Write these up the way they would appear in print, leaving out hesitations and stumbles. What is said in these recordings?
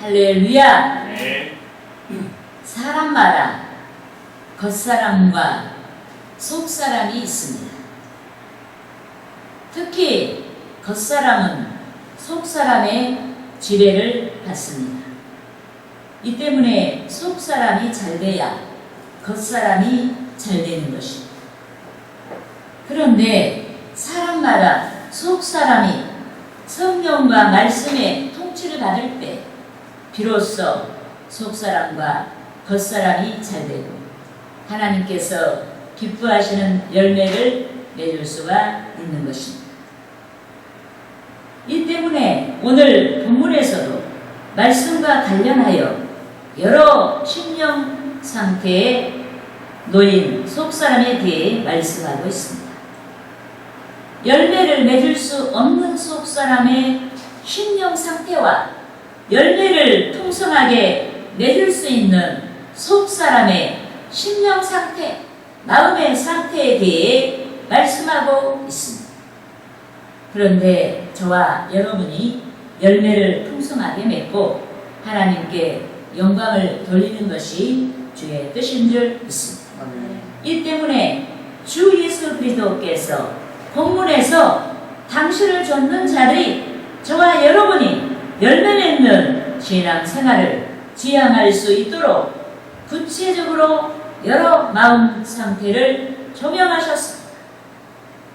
할렐루야. 네. 사람마다 겉사람과 속사람이 있습니다. 특히 겉사람은 속사람의 지배를 받습니다. 이 때문에 속사람이 잘 돼야 겉사람이 잘 되는 것입니다. 그런데 사람마다 속사람이 성령과 말씀의 통치를 받을 때 비로소 속사람과 겉사람이 잘 되고 하나님께서 기뻐하시는 열매를 맺을 수가 있는 것입니다. 이 때문에 오늘 본문에서도 말씀과 관련하여 여러 심령 상태에 놓인 속사람에 대해 말씀하고 있습니다. 열매를 맺을 수 없는 속사람의 심령 상태와 열매를 풍성하게 맺을 수 있는 속사람의 심령 상태, 마음의 상태에 대해 말씀하고 있습니다. 그런데 저와 여러분이 열매를 풍성하게 맺고 하나님께 영광을 돌리는 것이 주의 뜻인 줄 믿습니다. 이 때문에 주 예수 그리스도께서 본문에서 당신을 좇는 자들이 저와 여러분이 열매 맺는 신앙 생활을 지향할 수 있도록 구체적으로 여러 마음 상태를 조명하셨습니다.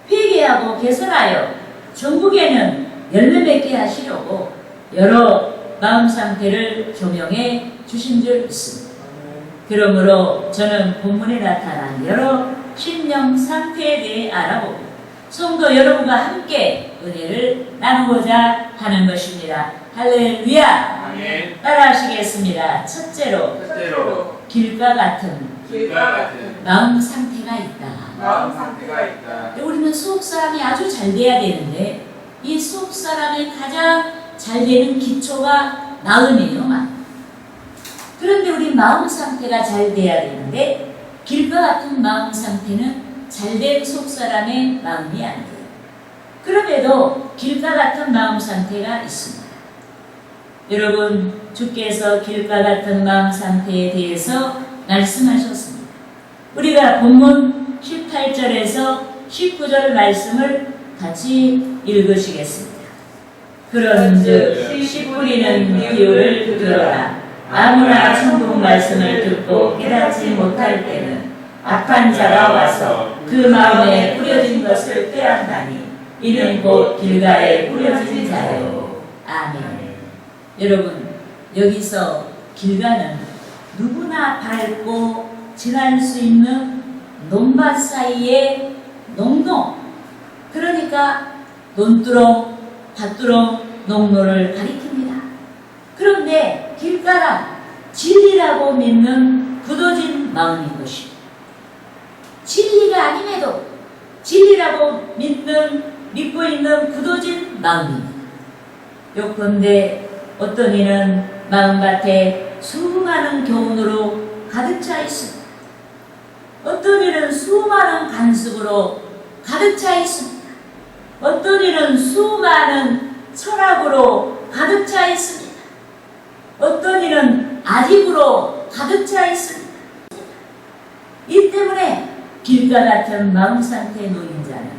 회개하고 개선하여 전국에는 열매 맺게 하시려고 여러 마음 상태를 조명해 주신 줄 믿습니다. 그러므로 저는 본문에 나타난 여러 심령 상태에 대해 알아보고 성도 여러분과 함께 은혜를 나누고자 하는 것입니다. 할렐루야. 아멘. 따라하시겠습니다. 첫째로 길과 같은 마음 상태가 있다. 마음 상태가 있다. 우리는 속사람이 아주 잘 돼야 되는데 이 속사람이 가장 잘 되는 기초가 마음이에요. 그런데 우리 마음 상태가 잘 돼야 되는데 길과 같은 마음 상태는 잘된 속사람의 마음이 아니에요. 그럼에도 길과 같은 마음 상태가 있습니다. 여러분, 주께서 길과 같은 마음 상태에 대해서 말씀하셨습니다. 우리가 본문 18절에서 19절 말씀을 같이 읽으시겠습니다. 그런즉 씨 뿌리는 비유를 들어라. 아무나 천국 말씀을 듣고 깨닫지 못할 때는 악한 자가 와서 그 마음에 뿌려진 것을 빼앗나니 이는 곧 길가에 뿌려진 자요. 아멘. 여러분, 여기서 길가는 누구나 밟고 지날 수 있는 논밭 사이의 농로, 그러니까 논두렁, 밭두렁, 농로를 가리킵니다. 그런데 길가란 진리라고 믿는 굳어진 마음인 것입니다. 진리가 아님에도 진리라고 믿고 있는 굳어진 마음입니다. 요컨대 어떤 이는 마음밭에 수많은 교훈으로 가득 차 있습니다. 어떤 이는 수많은 간섭으로 가득 차 있습니다. 어떤 이는 수많은 철학으로 가득 차 있습니다. 어떤 이는 아집으로 가득 차 있습니다. 이 때문에 길과 같은 마음 상태에 놓인 자는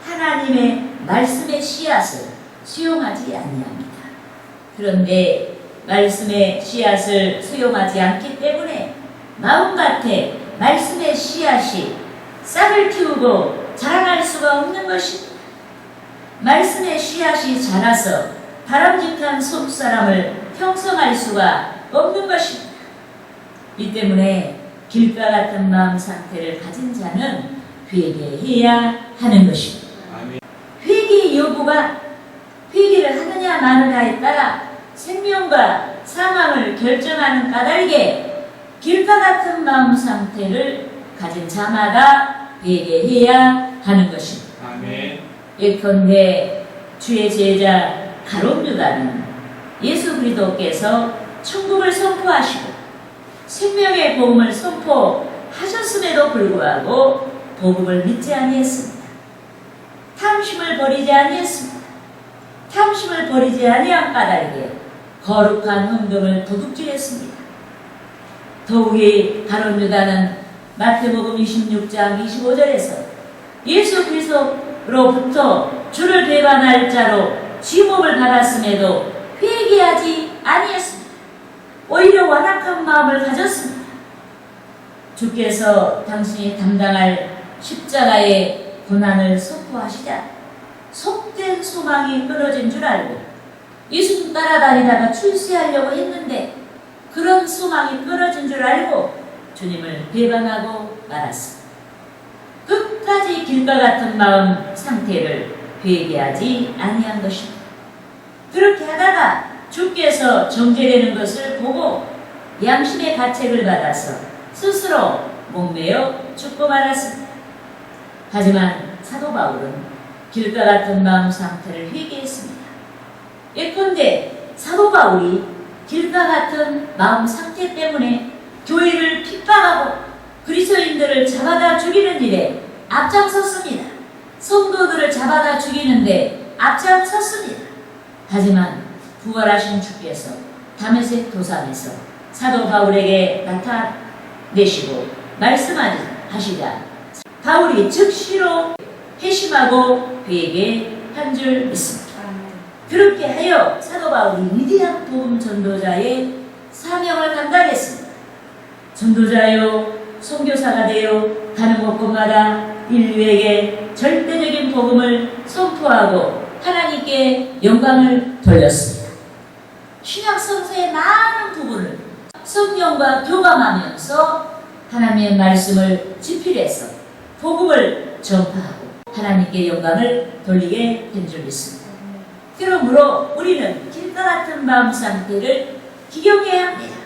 하나님의 말씀의 씨앗을 수용하지 아니합니다. 그런데 말씀의 씨앗을 수용하지 않기 때문에 마음밭에 말씀의 씨앗이 싹을 틔우고 자라날 수가 없는 것입니다. 말씀의 씨앗이 자라서 바람직한 속사람을 형성할 수가 없는 것입니다. 이 때문에 길과 같은 마음 상태를 가진 자는 회개해야 하는 것입니다. 아멘. 회개 여부가 회개를 하느냐 마느냐에 따라 생명과 사망을 결정하는 까닭에 길과 같은 마음 상태를 가진 자마다 회개해야 하는 것입니다. 아멘. 예컨대 주의 제자 가룟 유다는 예수 그리스도께서 천국을 선포하시고 생명의 복음을 선포하셨음에도 불구하고 복음을 믿지 아니했습니다. 탐심을 버리지 아니했습니다. 탐심을 버리지 아니한 까닭에 거룩한 헌금을 도둑질했습니다. 더욱이 가룟 유다는 마태복음 26장 25절에서 예수 그리스도로부터 주를 배반할 자로 지목을 받았음에도 회개하지 아니했습니다. 오히려 완악한 마음을 가졌습니다. 주께서 당신이 담당할 십자가의 고난을 선포하시자 속된 소망이 끊어진 줄 알고 예수님 따라다니다가 출세하려고 했는데 그런 소망이 끊어진 줄 알고 주님을 배반하고 말았습니다. 끝까지 길과 같은 마음 상태를 회개하지 아니한 것입니다. 그렇게 하다가 주께서 정죄되는 것을 보고 양심의 가책을 받아서 스스로 목매어 죽고 말았습니다. 하지만 사도 바울은 길과 같은 마음 상태를 회개했습니다. 예컨대 사도 바울이 길과 같은 마음 상태 때문에 교회를 핍박하고 그리스도인들을 잡아다 죽이는 일에 앞장섰습니다. 성도들을 잡아다 죽이는데 앞장섰습니다. 하지만 부활하신 주께서 다메섹 도상에서 사도 바울에게 나타내시고 말씀하시자 바울이 즉시로 회심하고 회개한 줄 믿습니다. 그렇게 하여 사도 바울이 위대한 복음 전도자의 사명을 감당했습니다. 전도자요, 선교사가 되어 가는 곳곳마다 인류에게 절대적인 복음을 선포하고 하나님께 영광을 돌렸습니다. 신약 성서의 많은 부분을 성경과 교감하면서 하나님의 말씀을 지필해서 복음을 전파하고 하나님께 영광을 돌리게 된 줄 믿습니다. 그러므로 우리는 길과 같은 마음 상태를 기경해야 합니다.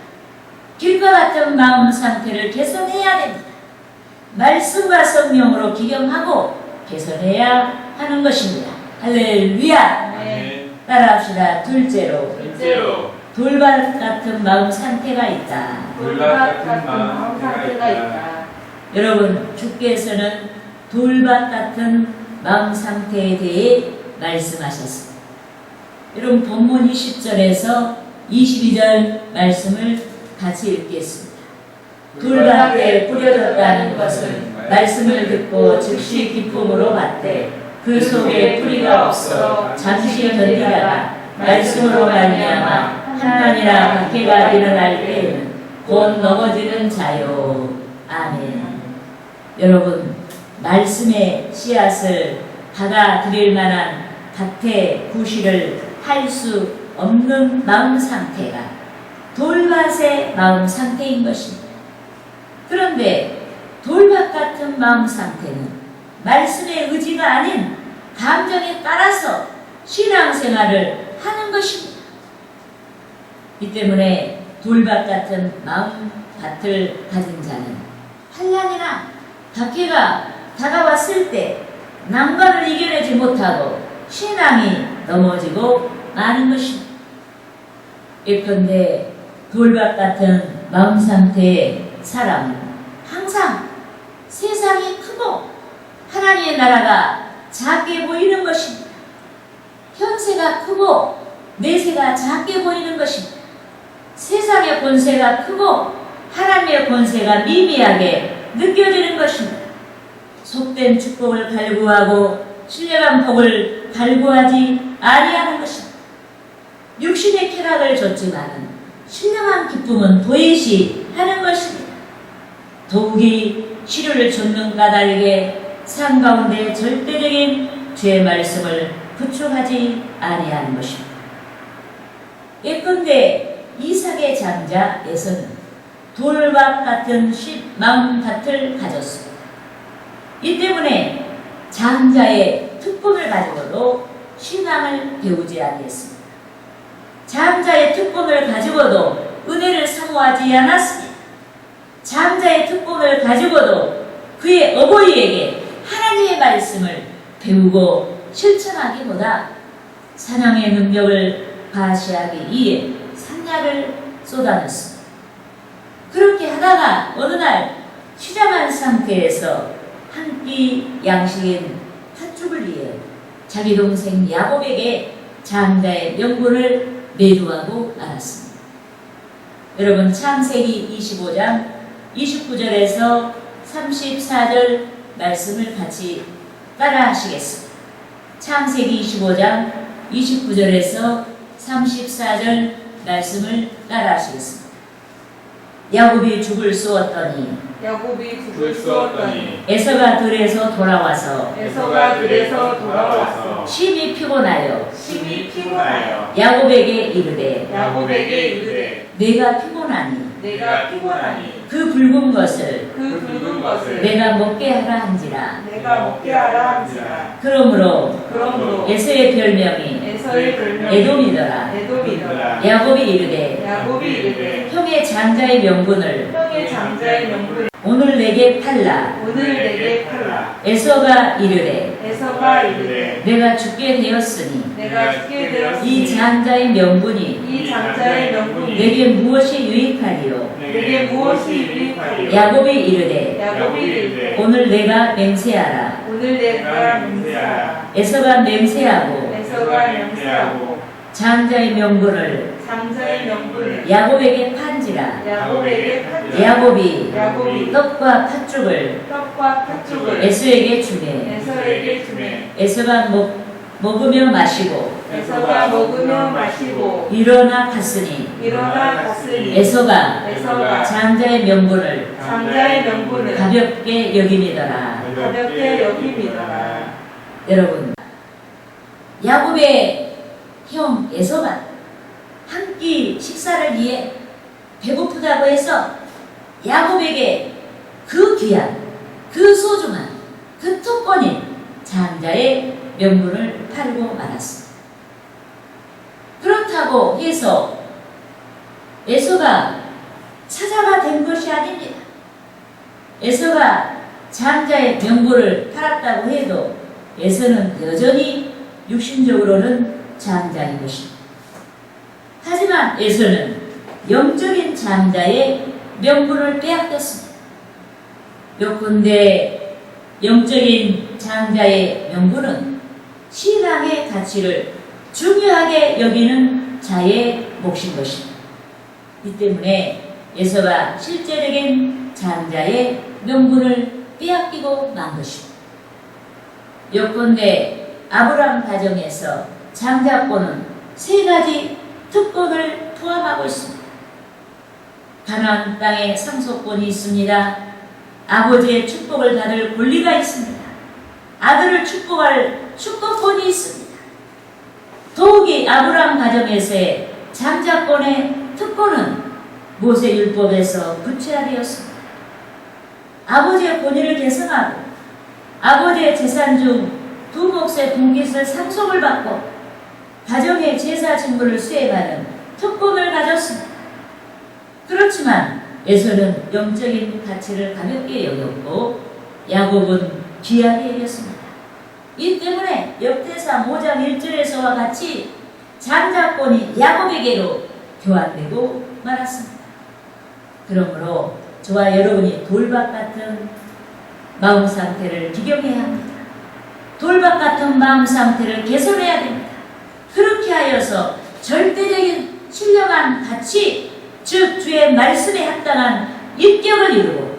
길과 같은 마음 상태를 개선해야 됩니다. 말씀과 성령으로 기경하고 개선해야 하는 것입니다. 할렐루야. 아멘. 따라합시다. 둘째로 돌밭 같은 마음 상태가 있다. 돌밭 같은 마음 상태가 있다. 여러분, 주께서는 돌밭 같은 마음 상태에 대해 말씀하셨습니다. 여러분, 본문 20절에서 22절 말씀을 같이 읽겠습니다. 돌밭에 뿌려졌다는 것은 말씀을 듣고 즉시 기쁨으로 받되 그 속에 뿌리가 없어 잠시 견디다가 말씀으로 말미암아 한탄이나 박해가 일어날 때에는 곧 넘어지는 자요. 아멘. 여러분, 말씀의 씨앗을 받아들일 만한 밭의 구실을 할 수 없는 마음 상태가 돌밭의 마음 상태인 것입니다. 그런데 돌밭 같은 마음 상태는 말씀의 의지가 아닌 감정에 따라서 신앙생활을 하는 것입니다. 이 때문에 돌밭 같은 마음 밭을 가진 자는 환난이나 박해가 다가왔을 때 난관을 이겨내지 못하고 신앙이 넘어지고 마는 것입니다. 예컨대 돌밭 같은 마음 상태의 사람은 항상 세상이 크고 하나님의 나라가 작게 보이는 것입니다. 현세가 크고 내세가 작게 보이는 것입니다. 세상의 권세가 크고 하나님의 권세가 미미하게 느껴지는 것입니다. 속된 축복을 갈구하고 신령한 복을 갈구하지 아니하는 것입니다. 육신의 쾌락을 줬지만 신령한 기쁨은 도외시 하는 것입니다. 더욱이 시류를 좇는 까닭에 삶 가운데 절대적인 주의 말씀을 구축하지 아니하는 것입니다. 예컨대 이삭의 장자에서는 돌밭 같은 마음 밭을 가졌습니다. 이 때문에 장자의 특권을 가지고도 신앙을 배우지 아니했습니다. 장자의 특권을 가지고도 은혜를 사모하지 않았습니다. 장자의 특권을 가지고도 그의 어머니에게 하나님의 말씀을 배우고 실천하기보다 사냥의 능력을 과시하기 위해 산약을 쏟아냈습니다. 그렇게 하다가 어느 날 취장한 상태에서 한 끼 양식인 팥죽을 위해 자기 동생 야곱에게 장자의 명분을 매도하고 말았습니다. 여러분 창세기 25장 29절에서 34절 말씀을 같이 따라 하시겠습니다. 창세기 25장 29절에서 34절 말씀을 따라 하시겠습니다. 야곱이 죽을 쏘았더니 에서가 들에서 돌아와서 심히 피곤하여 야곱에게 이르되 내가 피곤하니 그 붉은 것을 내가 먹게 하라 한지라. 그러므로 에서의 별명이 에돔이더라. 야곱이 이르되 형의 장자의 명분을 오늘 내게 팔라. 에서가 이르되 내가 죽게 되었으니 이 장자의 명분이 내게 무엇이 유익하리요. 야곱이 이르되 오늘 내가 맹세하라. 에서가 맹세하고 장자의 명분을 야곱에게 판지라. 야곱이 떡과 팥죽을 에서에게 주매 에서가 먹으며 마시고 일어나 갔으니 에서가 장자의 명분을 가볍게 여김이더라. 여러분, 야곱의 형 에서가 한 끼 식사를 위해 배고프다고 해서 야곱에게 그 귀한, 그 소중한, 그 특권인 장자의 명분을 팔고 말았습니다. 그렇다고 해서 에서가 차자가 된 것이 아닙니다. 에서가 장자의 명분을 팔았다고 해도 에서는 여전히 육신적으로는 장자인 것입니다. 하지만 에서는 영적인 장자의 명분을 빼앗겼습니다. 요컨대 영적인 장자의 명분은 신앙의 가치를 중요하게 여기는 자의 몫인 것입니다. 이 때문에 에서가 실제적인 장자의 명분을 빼앗기고 만 것입니다. 요컨대 아브라함 가정에서 장자권은 세 가지 특권을 포함하고 있습니다. 가나안 땅에 상속권이 있습니다. 아버지의 축복을 받을 권리가 있습니다. 아들을 축복할 축복권이 있습니다. 더욱이 아브라함 가정에서의 장자권의 특권은 모세율법에서 구체화되었습니다. 아버지의 권위를 계승하고 아버지의 재산 중 두 몫의 분깃을 상속을 받고 가정의 제사 직무를 수행하는 특권을 가졌습니다. 그렇지만 에서는 영적인 가치를 가볍게 여겼고 야곱은 귀하게 여겼습니다. 이 때문에 역대상 5장 1절에서와 같이 장자권이 야곱에게로 교환되고 말았습니다. 그러므로 저와 여러분이 돌박 같은 마음 상태를 기경해야 합니다. 돌박 같은 마음 상태를 개선해야 됩니다. 그렇게 하여서 절대적인 신령한 가치, 즉 주의 말씀에 합당한 인격을 이루고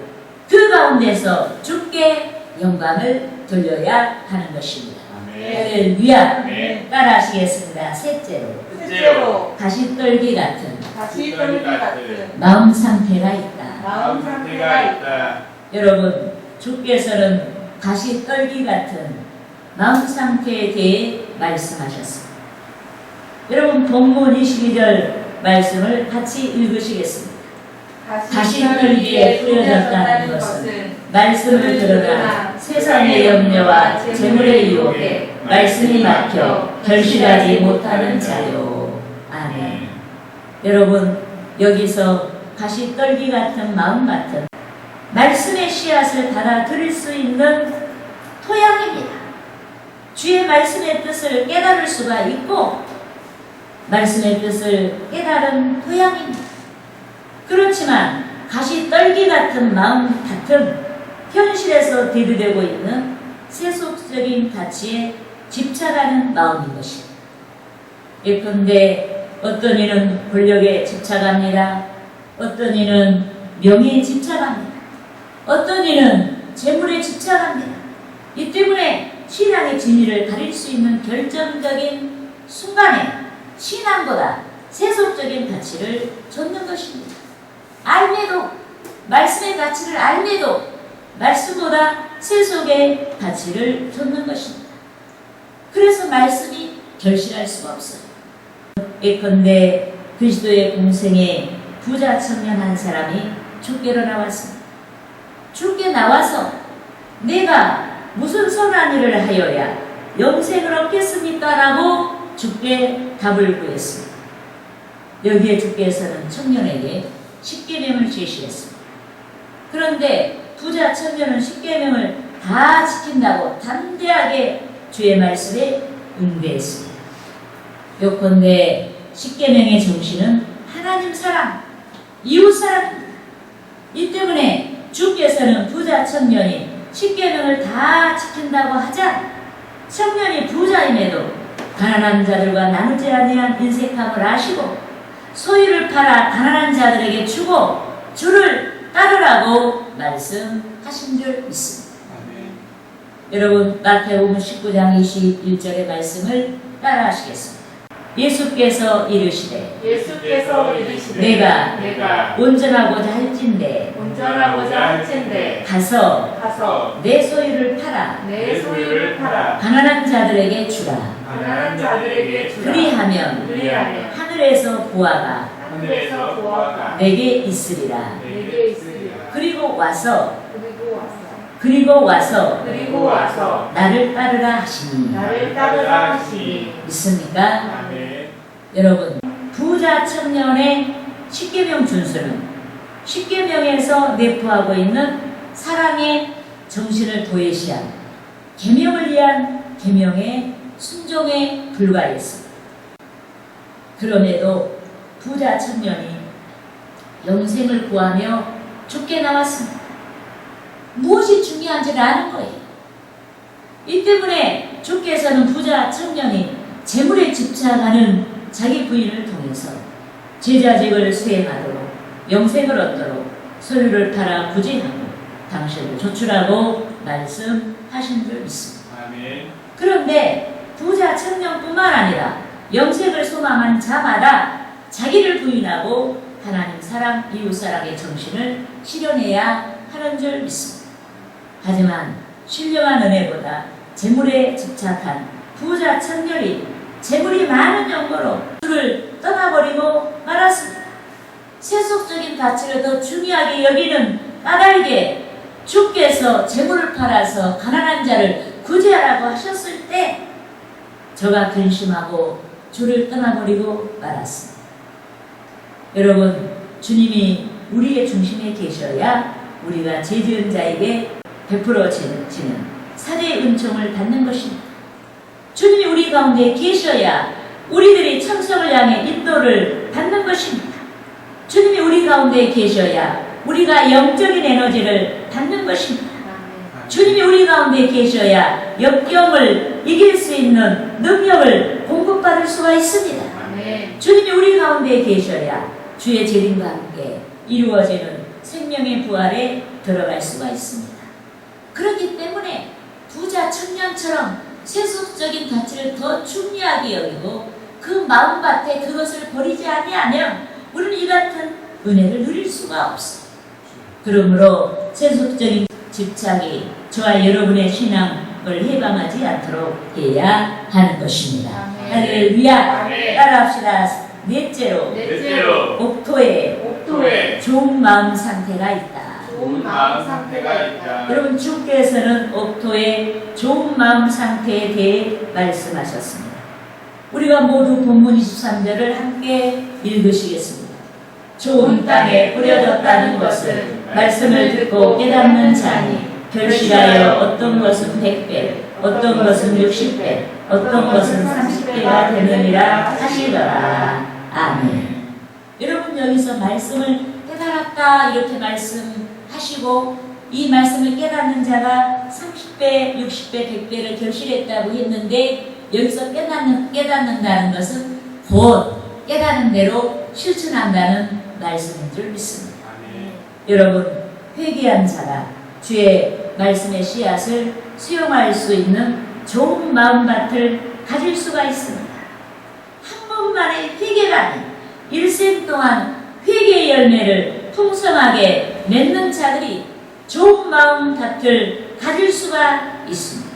그 가운데서 주께 영광을 돌려야 하는 것입니다. 할렐루야. 따라 하시겠습니다. 셋째로 가시떨기 같은 마음 상태가 있다. 여러분, 주께서는 가시떨기 같은 마음 상태에 대해 말씀하셨습니다. 여러분, 본문 22절 말씀을 같이 읽으시겠습니다. 가시떨기에 뿌려졌다는 것은 말씀을 들으나 세상의 염려와 재물의 유혹에 말씀이 막혀 결실하지 못하는 자요. 아멘. 여러분, 여기서 가시떨기 같은 마음 같은 말씀의 씨앗을 받아들일 수 있는 토양입니다. 주의 말씀의 뜻을 깨달을 수가 있고 말씀의 뜻을 깨달은 토양입니다. 그렇지만 가시떨기 같은 마음 같은 현실에서 대두되고 있는 세속적인 가치에 집착하는 마음인 것입니다. 예컨대 어떤 이는 권력에 집착합니다. 어떤 이는 명예에 집착합니다. 어떤 이는 재물에 집착합니다. 이 때문에 신앙의 진리를 가릴 수 있는 결정적인 순간에 신앙보다 세속적인 가치를 좇는 것입니다. 알매도 말씀의 가치를 알매도 말씀보다 세속의 가치를 좇는 것입니다. 그래서 말씀이 결실할 수가 없어요. 예컨대 그리스도의 공생에 부자 청년 한 사람이 주께로 나왔습니다. 주께 나와서 내가 무슨 선한 일을 하여야 영생을 얻겠습니까? 라고 주께 답을 구했습니다. 여기에 주께서는 청년에게 십계명을 제시했습니다. 그런데 부자 청년은 십계명을 다 지킨다고 담대하게 주의 말씀에 응대했습니다. 요컨대 십계명의 정신은 하나님 사랑, 이웃 사랑입니다. 이 때문에 주께서는 부자 청년이 십계명을 다 지킨다고 하자 청년이 부자임에도 가난한 자들과 나누지 아니한 인색함을 아시고 소유를 팔아 가난한 자들에게 주고 주를 따르라고 말씀하신 줄 믿습니다. 여러분 마태복음 19장 21절의 말씀을 따라하시겠습니다. 예수께서 이르시되 내가 온전하고자 할진대 가서 내 소유를 팔아 가난한 자들에게 주라. 그리하면 하늘에서 보아가 내게 있으리라. 그리고 와서 나를 따르라 하시니 믿습니까? 여러분 부자 청년의 십계명 준수는 십계명에서 내포하고 있는 사랑의 정신을 도외시한 계명을 위한 계명의 순종에 불과했습니다. 그럼에도 부자 청년이 영생을 구하며 주께 나왔습니다. 무엇이 중요한지를 아는 거예요. 이 때문에 주께서는 부자 청년이 재물에 집착하는 자기 부인을 통해서 제자직을 수행하도록 영생을 얻도록 소유를 팔아 구제하고 당신을 조출하고 말씀하신 줄 믿습니다. 그런데 부자 청년뿐만 아니라 영생을 소망한 자마다 자기를 부인하고 하나님 사랑, 이웃 사랑의 정신을 실현해야 하는 줄 믿습니다. 하지만 신령한 은혜보다 재물에 집착한 부자 청년이 재물이 많은 연고로 주를 떠나버리고 말았습니다. 세속적인 가치를 더 중요하게 여기는 까닭에 주께서 재물을 팔아서 가난한 자를 구제하라고 하셨을 때 저가 근심하고 주를 떠나버리고 말았습니다. 여러분 주님이 우리의 중심에 계셔야 우리가 죄지은 자에게 베풀어지는 사제의 은총을 받는 것입니다. 주님이 우리 가운데 계셔야 우리들이 천성을 향해 인도를 받는 것입니다. 주님이 우리 가운데 계셔야 우리가 영적인 에너지를 받는 것입니다. 주님이 우리 가운데 계셔야 역경을 이길 수 있는 능력을 공급받을 수가 있습니다. 주님이 우리 가운데 계셔야 주의 재림과 함께 이루어지는 생명의 부활에 들어갈 수가 있습니다. 그렇기 때문에 부자 청년처럼 세속적인 가치를 더 중요하게 여기고 그 마음밭에 그것을 버리지 아니하면 우리는 이 같은 은혜를 누릴 수가 없어요. 그러므로 세속적인 집착이 저와 여러분의 신앙을 해방하지 않도록 해야 하는 것입니다. 할렐루야. 따라합시다. 넷째로 옥토에 좋은 마음 상태가 있다. 여러분 주께서는 옥토의 좋은 마음 상태에 대해 말씀하셨습니다. 우리가 모두 본문 23절을 함께 읽으시겠습니다. 좋은 땅에 뿌려졌다는 것은 말씀을 듣고 깨닫는 자니 결실하여 어떤 것은 100배, 어떤 것은 60배, 어떤 것은 30배가 되느니라 하시더라. 아멘. 여러분 여기서 말씀을 깨달았다 이렇게 말씀하시고 이 말씀을 깨닫는 자가 30배, 60배, 100배를 결실했다고 했는데 여기서 깨닫는다는 것은 곧 깨닫는 대로 실천한다는 말씀인 줄 믿습니다. 아멘. 여러분, 회개한 자가 주의 말씀의 씨앗을 수용할 수 있는 좋은 마음밭을 가질 수가 있습니다. 한 번만의 회개라니 일생 동안 회개의 열매를 풍성하게 맺는 자들이 좋은 마음밭을 가질 수가 있습니다.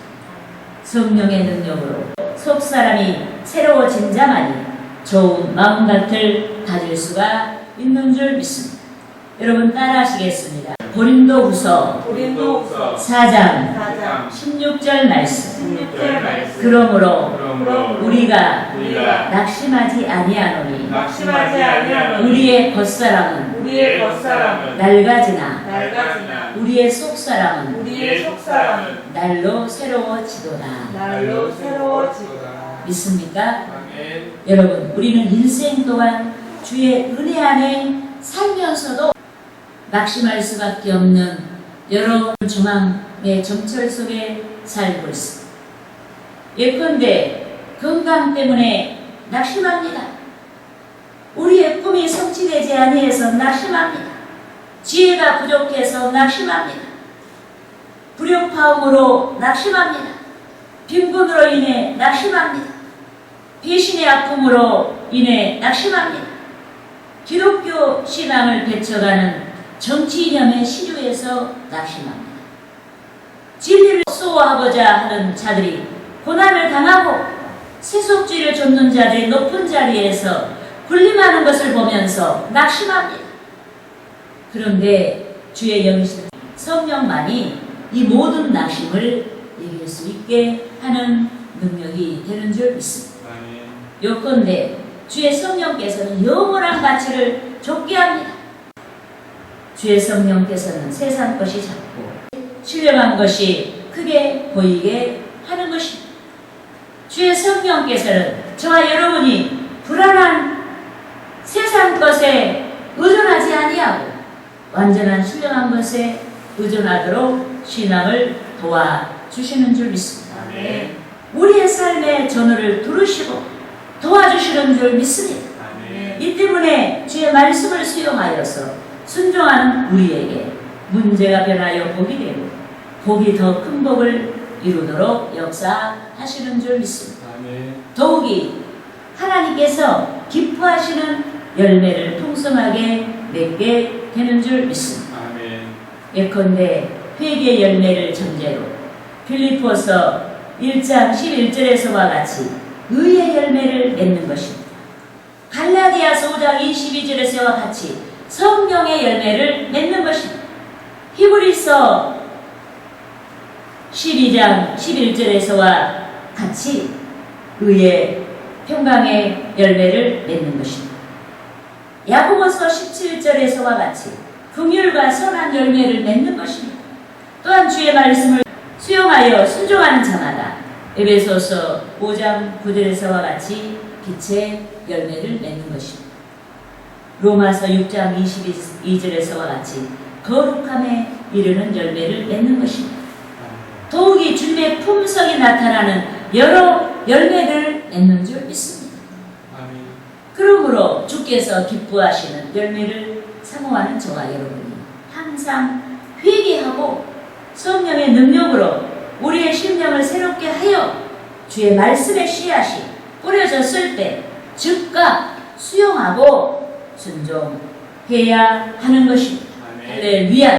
성령의 능력으로 속사람이 새로워진 자만이 좋은 마음밭을 가질 수가 있는 줄 믿습니다. 여러분 따라하시겠습니다. 고린도후서 고린도후서 4장 4장 16절 말씀. 16절 말씀. 그러므로 그러므로 우리가 우리가 낙심하지 아니하노니 낙심하지 아니하노니 우리의 겉사람은 우리의 겉사람은 낡아지나 낡아지나 우리의 속사람은 우리의 속사람은 날로 새로워지도다. 날로 새로워지도다. 믿습니까? 아멘. 여러분, 우리는 일생 동안 주의 은혜 안에 살면서도 낙심할 수밖에 없는 여러 중앙의 정철 속에 살고 있습니다. 예컨대 건강 때문에 낙심합니다. 우리의 꿈이 성취되지 아니해서 낙심합니다. 지혜가 부족해서 낙심합니다. 불협화음으로 낙심합니다. 빈곤으로 인해 낙심합니다. 배신의 아픔으로 인해 낙심합니다. 기독교 신앙을 배쳐가는 정치 이념의 시류에서 낙심합니다. 진리를 수호하고자 하는 자들이 고난을 당하고 세속주의를 좇는 자들이 높은 자리에서 군림하는 것을 보면서 낙심합니다. 그런데 주의 영이신 성령만이 이 모든 낙심을 이길 수 있게 하는 능력이 되는 줄 믿습니다. 아멘. 요컨대 주의 성령께서는 영원한 가치를 줬게 합니다. 주의 성령께서는 세상 것이 작고 신령한 것이 크게 보이게 하는 것입니다. 주의 성령께서는 저와 여러분이 불안한 세상 것에 의존하지 아니하고 완전한 신령한 것에 의존하도록 신앙을 도와주시는 줄 믿습니다. 아멘. 우리의 삶의 전후를 두르시고 도와주시는 줄 믿습니다. 아멘. 이 때문에 주의 말씀을 수용하여서 순종하는 우리에게 문제가 변하여 복이 되고 복이 더 큰 복을 이루도록 역사하시는 줄 믿습니다. 아멘. 더욱이 하나님께서 기뻐하시는 열매를 풍성하게 맺게 되는 줄 믿습니다. 아멘. 예컨대 회개의 열매를 전제로 빌립보서 1장 11절에서와 같이 의의 열매를 맺는 것입니다. 갈라디아서 5장 22절에서와 같이 성령의 열매를 맺는 것입니다. 히브리서 12장 11절에서와 같이 의의 평강의 열매를 맺는 것입니다. 야고보서 17절에서와 같이 긍휼과 선한 열매를 맺는 것입니다. 또한 주의 말씀을 수용하여 순종하는 자마다 에베소서 5장 9절에서와 같이 빛의 열매를 맺는 것입니다. 로마서 6장 22절에서와 같이 거룩함에 이르는 열매를 맺는 것입니다. 더욱이 주님의 품성이 나타나는 여러 열매를 맺는 줄 믿습니다. 아멘. 그러므로 주께서 기뻐하시는 열매를 사모하는 저와 여러분이 항상 회개하고 성령의 능력으로 우리의 심령을 새롭게 하여 주의 말씀의 씨앗이 뿌려졌을 때 즉각 수용하고 순종해야 하는 것입니다. 아멘. 할렐루야.